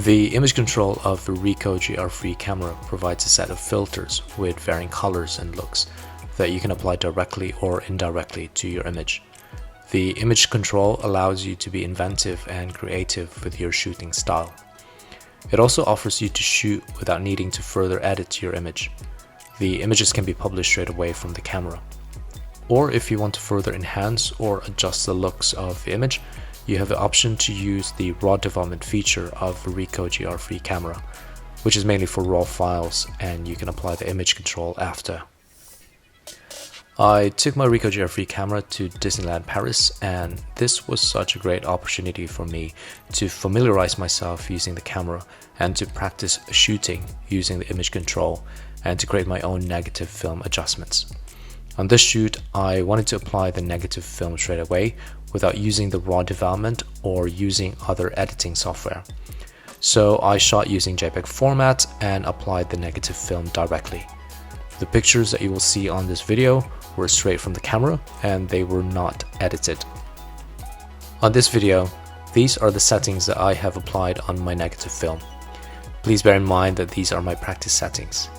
The image control of the RICOH GRIII camera provides a set of filters with varying colors and looks that you can apply directly or indirectly to your image. The image control allows you to be inventive and creative with your shooting style. It also offers you to shoot without needing to further edit your image. The images can be published straight away from the camera. Or if you want to further enhance or adjust the looks of the image, you have the option to use the raw development feature of the RICOH GRIII camera, which is mainly for raw files, and you can apply the image control after. I took my RICOH GRIII camera to Disneyland Paris, and this was such a great opportunity for me to familiarize myself using the camera and to practice shooting using the image control and to create my own negative film adjustments. On this shoot, I wanted to apply the negative film straight away without using the raw development or using other editing software. So I shot using JPEG format and applied the negative film directly. The pictures that you will see on this video were straight from the camera and they were not edited. On this video, these are the settings that I have applied on my negative film. Please bear in mind that these are my practice settings.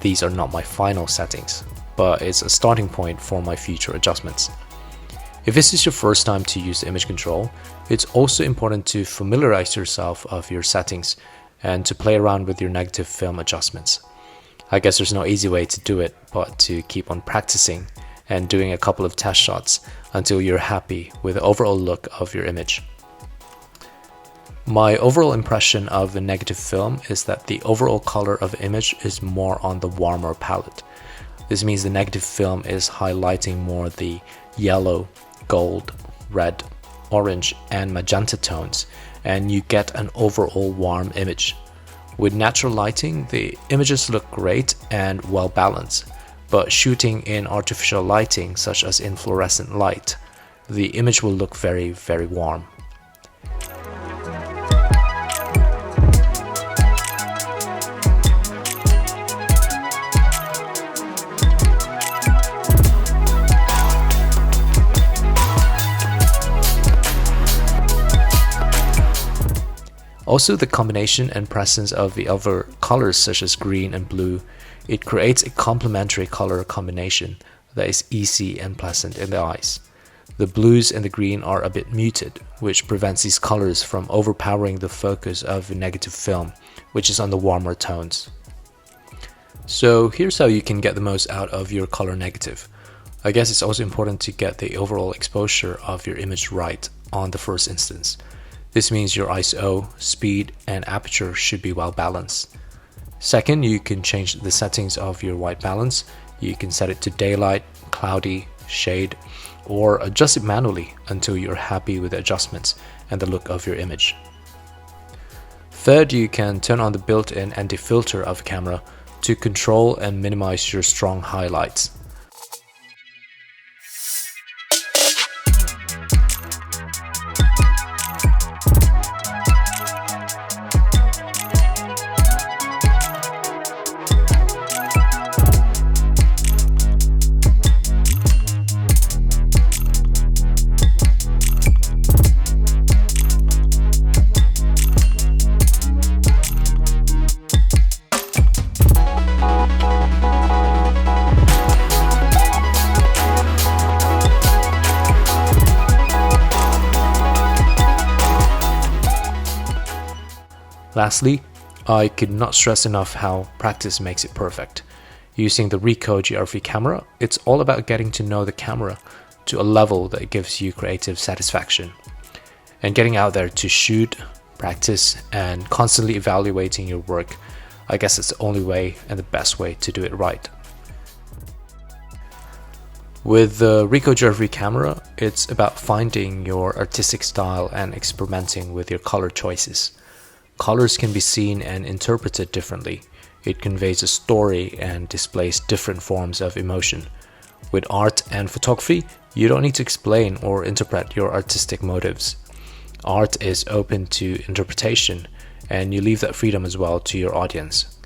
These are not my final settings, but it's a starting point for my future adjustments. If this is your first time to use the image control, it's also important to familiarize yourself of your settings and to play around with your negative film adjustments. I guess there's no easy way to do it, but to keep on practicing and doing a couple of test shots until you're happy with the overall look of your image. My overall impression of the negative film is that the overall color of the image is more on the warmer palette. This means the negative film is highlighting more the yellow, gold, red, orange and magenta tones, and you get an overall warm image. With natural lighting, the images look great and well balanced, but shooting in artificial lighting such as in fluorescent light, the image will look very, very warm. Also, the combination and presence of the other colors such as green and blue, it creates a complementary color combination that is easy and pleasant in the eyes. The blues and the green are a bit muted, which prevents these colors from overpowering the focus of the negative film, which is on the warmer tones. So here's how you can get the most out of your color negative. I guess it's also important to get the overall exposure of your image right on the first instance. This means your ISO, speed, and aperture should be well balanced. Second, you can change the settings of your white balance. You can set it to daylight, cloudy, shade, or adjust it manually until you're happy with the adjustments and the look of your image. Third, you can turn on the built-in anti-filter of the camera to control and minimize your strong highlights. Lastly, I could not stress enough how practice makes it perfect. Using the RICOH GRIII camera, it's all about getting to know the camera to a level that gives you creative satisfaction. And getting out there to shoot, practice, and constantly evaluating your work, I guess it's the only way and the best way to do it right. With the RICOH GRIII camera, it's about finding your artistic style and experimenting with your color choices. Colors can be seen and interpreted differently. It conveys a story and displays different forms of emotion. With art and photography, you don't need to explain or interpret your artistic motives. Art is open to interpretation, and you leave that freedom as well to your audience.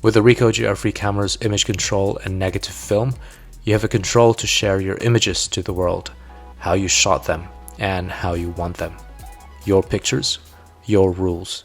With the RICOH GRIII camera's image control and negative film, you have a control to share your images to the world, how you shot them, and how you want them. Your pictures, your rules.